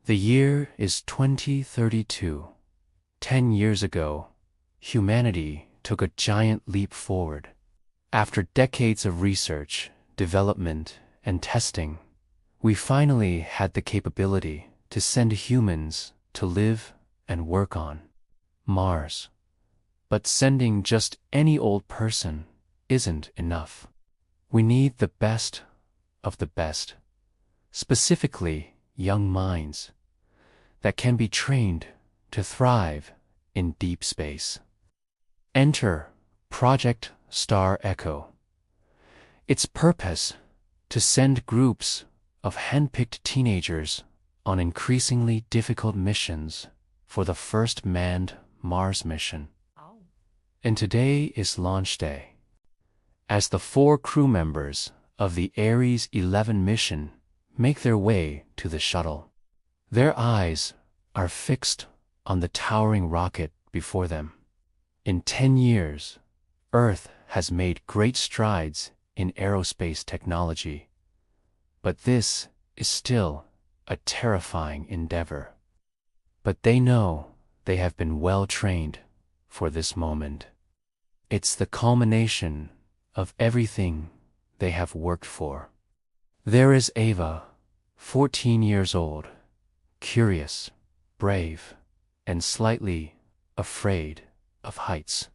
The year is 2032. 10 years ago, humanity took a giant leap forward. After decades of research, development, and testing, we finally had the capability to send humans to live and work on Mars. But sending just any old person isn't enough. We need the best of the best, specifically young minds, that can be trained to thrive in deep space. Enter Project Star Echo. Its purpose to send groups of handpicked teenagers on increasingly difficult missions for the first manned Mars mission. And today is launch day. As the 4 crew members of the Ares 11 mission make their way to the shuttle, their eyes are fixed on the towering rocket before them. In 10 years, Earth has made great strides in aerospace technology, but this is still a terrifying endeavor. But they know they have been well trained for this moment. It's the culmination of everything they have worked for. There is Ava, 14 years old, curious, brave, and slightly afraid of heights.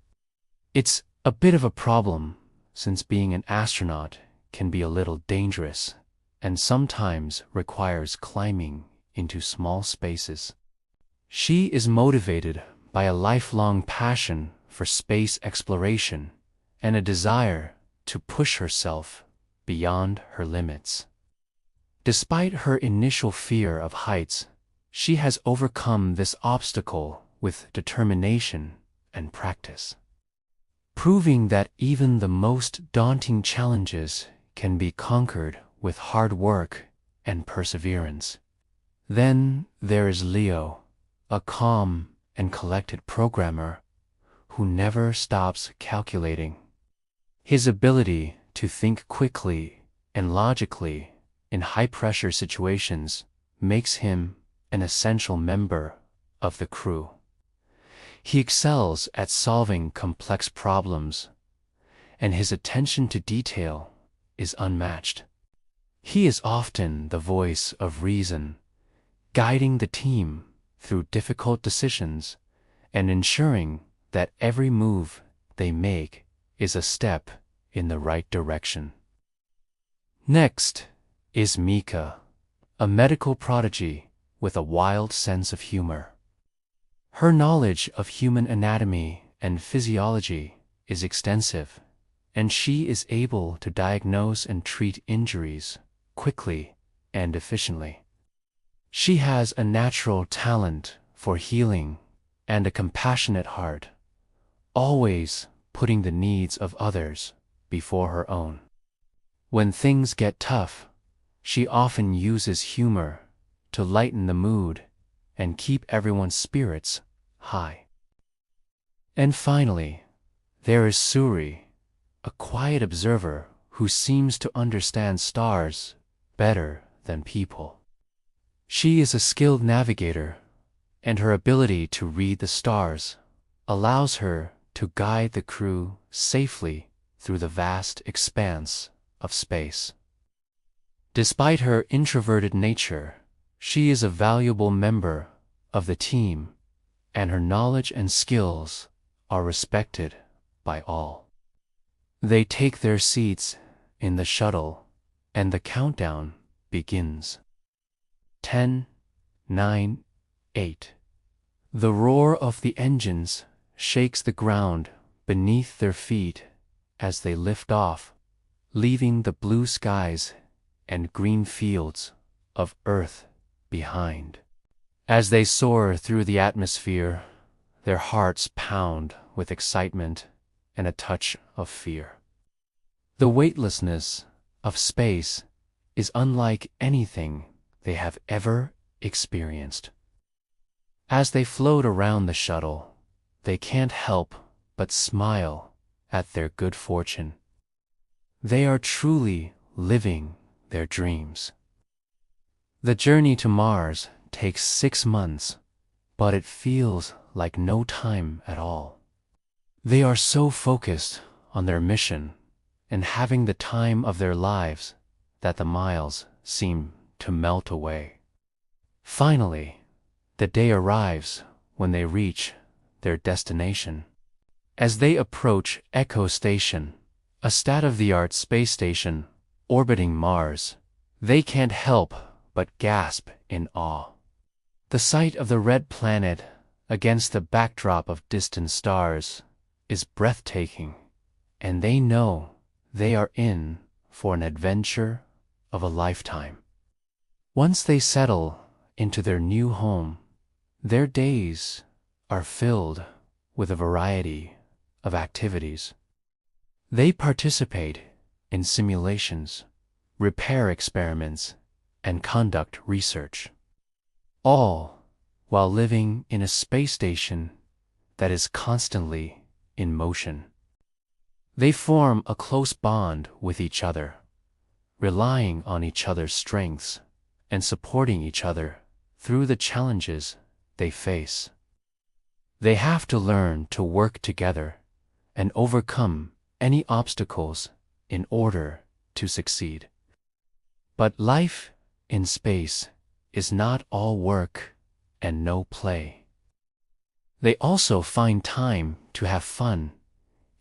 It's a bit of a problem since being an astronaut can be a little dangerous and sometimes requires climbing into small spaces. She is motivated by a lifelong passion for space exploration and a desire to push herself beyond her limits. Despite her initial fear of heights, she has overcome this obstacle with determination and practice, proving that even the most daunting challenges can be conquered with hard work and perseverance. Then there is Leo, a calm and collected programmer who never stops calculating. His ability to think quickly and logically in high-pressure situations makes him an essential member of the crew. He excels at solving complex problems, and his attention to detail is unmatched. He is often the voice of reason, guiding the team through difficult decisions and ensuring that every move they make is a step in the right direction. Next is Mika, a medical prodigy with a wild sense of humor. Her knowledge of human anatomy and physiology is extensive, and she is able to diagnose and treat injuries quickly and efficiently. She has a natural talent for healing and a compassionate heart, always putting the needs of others before her own. When things get tough, she often uses humor to lighten the mood and keep everyone's spirits high. And finally, there is Suri, a quiet observer who seems to understand stars better than people. She is a skilled navigator, and her ability to read the stars allows her to guide the crew safely through the vast expanse of space. Despite her introverted nature, she is a valuable member of the team, and her knowledge and skills are respected by all. They take their seats in the shuttle, and the countdown begins. 10, 9, 8. The roar of the engines shakes the ground beneath their feet as they lift off, leaving the blue skies and green fields of Earth behind. As they soar through the atmosphere, their hearts pound with excitement and a touch of fear. The weightlessness of space is unlike anything they have ever experienced. As they float around the shuttle, they can't help but smile at their good fortune. They are truly living their dreams. The journey to Mars takes 6 months, but it feels like no time at all. They are so focused on their mission and having the time of their lives that the miles seem to melt away. Finally, the day arrives when they reach their destination. As they approach Echo Station, a state-of-the-art space station orbiting Mars, they can't help but gasp in awe. The sight of the red planet against the backdrop of distant stars is breathtaking, and they know they are in for an adventure of a lifetime. Once they settle into their new home, their days are filled with a variety of activities. They participate in simulations, repair experiments, and conduct research, all while living in a space station that is constantly in motion. They form a close bond with each other, relying on each other's strengths and supporting each other through the challenges they face. They have to learn to work together and overcome any obstacles in order to succeed. But life in space is not all work and no play. They also find time to have fun,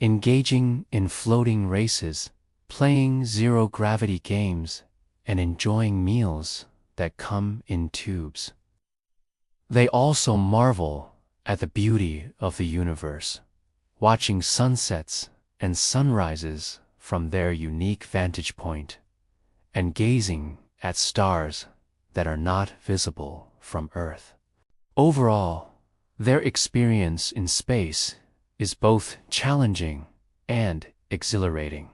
engaging in floating races, playing zero-gravity games, and enjoying meals that come in tubes. They also marvel at the beauty of the universe, watching sunsets and sunrises from their unique vantage point, and gazing at stars that are not visible from Earth. Overall, their experience in space is both challenging and exhilarating.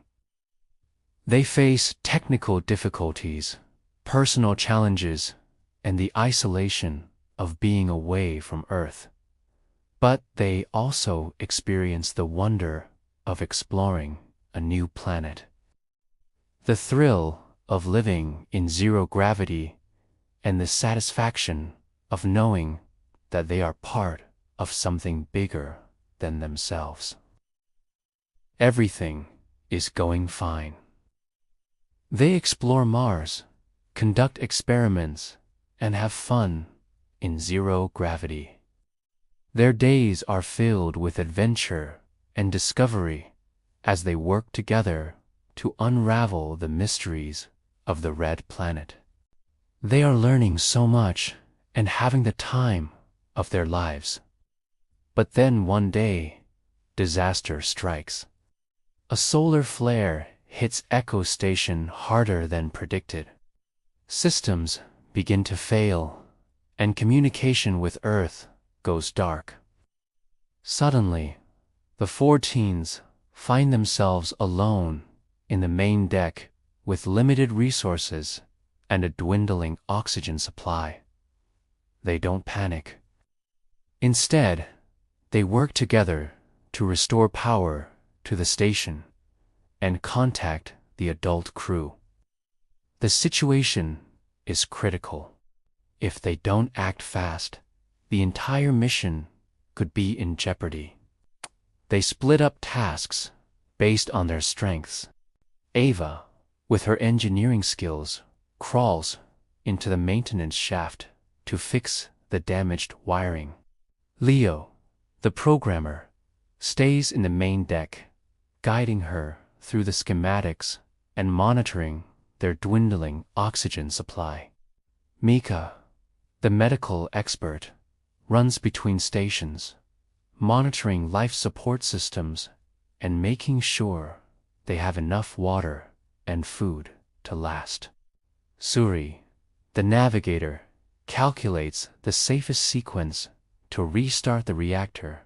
They face technical difficulties, personal challenges, and the isolation of being away from Earth. But they also experience the wonder of exploring a new planet. The thrill of living in zero gravity and the satisfaction of knowing that they are part of something bigger than themselves. Everything is going fine. They explore Mars, conduct experiments, and have fun in zero gravity. Their days are filled with adventure and discovery as they work together to unravel the mysteries of the red planet. They are learning so much and having the time of their lives. But then one day, disaster strikes. A solar flare hits Echo Station harder than predicted. Systems begin to fail, and communication with Earth goes dark. Suddenly, the 4 teens find themselves alone in the main deck with limited resources and a dwindling oxygen supply. They don't panic. Instead, they work together to restore power to the station and contact the adult crew. The situation is critical. If they don't act fast, the entire mission could be in jeopardy. They split up tasks based on their strengths. Ava, with her engineering skills, crawls into the maintenance shaft to fix the damaged wiring. Leo, the programmer, stays in the main deck, guiding her through the schematics and monitoring their dwindling oxygen supply. Mika, the medical expert, runs between stations, monitoring life support systems and making sure they have enough water and food to last. Suri, the navigator, calculates the safest sequence to restart the reactor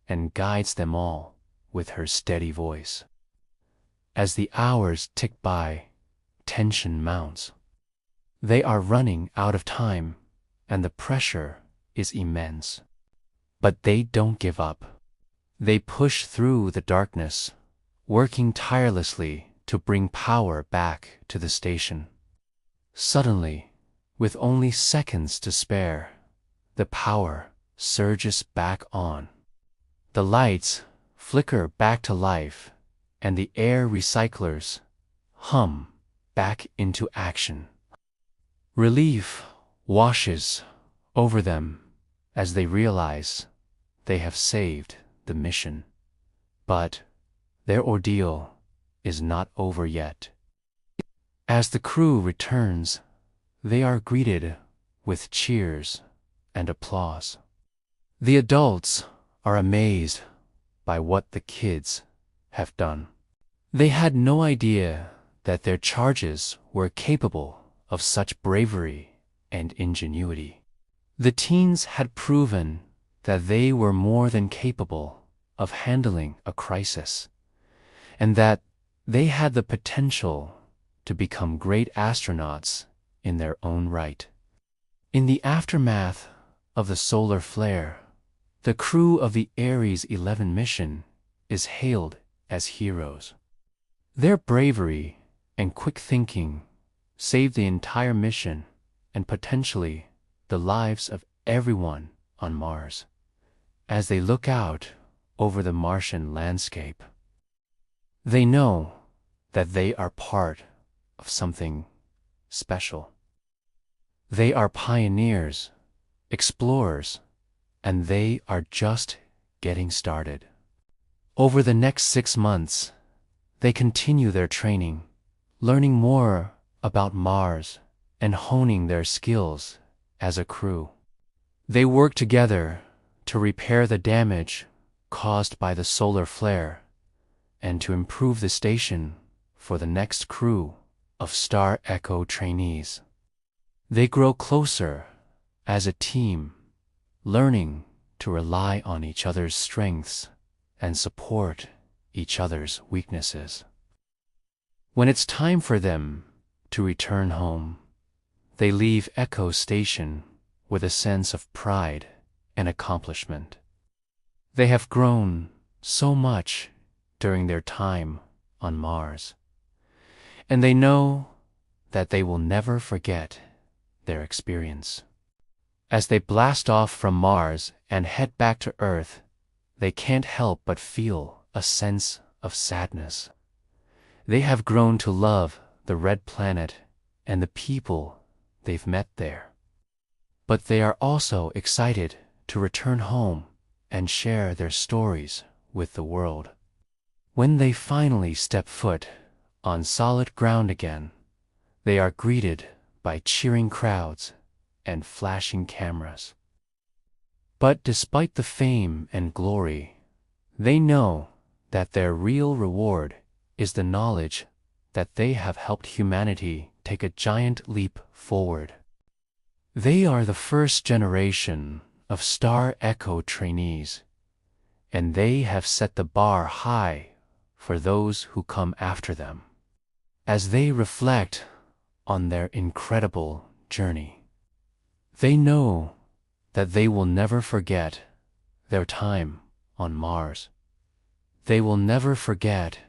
and guides them all with her steady voice. As the hours tick by, tension mounts. They are running out of time, and the pressure is immense. But they don't give up. They push through the darkness, working tirelessly to bring power back to the station. Suddenly, With only seconds to spare, the power surges back on. The lights flicker back to life, and the air recyclers hum back into action. Relief washes over them as they realize they have saved the mission. But their ordeal is not over yet. As the crew returns, they are greeted with cheers and applause. The adults are amazed by what the kids have done. They had no idea that their charges were capable of such bravery and ingenuity. The teens had proven that they were more than capable of handling a crisis, and that they had the potential to become great astronauts in their own right. In the aftermath of the solar flare, the crew of the Ares 11 mission is hailed as heroes. Their bravery and quick thinking saved the entire mission and potentially the lives of everyone on Mars. As they look out over the Martian landscape, they know that they are part of something special. They are pioneers, explorers, and they are just getting started. Over the next 6 months, they continue their training, learning more about Mars and honing their skills as a crew. They work together to repair the damage caused by the solar flare and to improve the station for the next crew of Star Echo trainees. They grow closer as a team, learning to rely on each other's strengths and support each other's weaknesses. When it's time for them to return home, they leave Echo Station with a sense of pride and accomplishment. They have grown so much during their time on Mars, and they know that they will never forget their experience. As they blast off from Mars and head back to Earth, they can't help but feel a sense of sadness. They have grown to love the red planet and the people they've met there. But they are also excited to return home and share their stories with the world. When they finally step foot on solid ground again, they are greeted by cheering crowds and flashing cameras. But despite the fame and glory, they know that their real reward is the knowledge that they have helped humanity take a giant leap forward. They are the first generation of Star Echo trainees, and they have set the bar high for those who come after them. As they reflect on their incredible journey, they know that they will never forget their time on Mars. They will never forget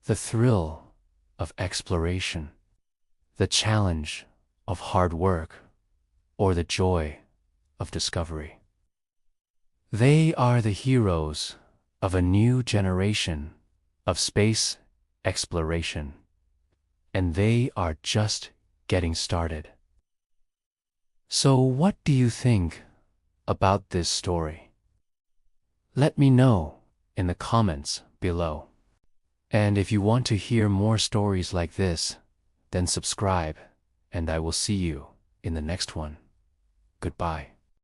the thrill of exploration, the challenge of hard work, or the joy of discovery. They are the heroes of a new generation of space exploration, and they are just getting started. So what do you think about this story? Let me know in the comments below. And if you want to hear more stories like this, then subscribe, and I will see you in the next one. Goodbye.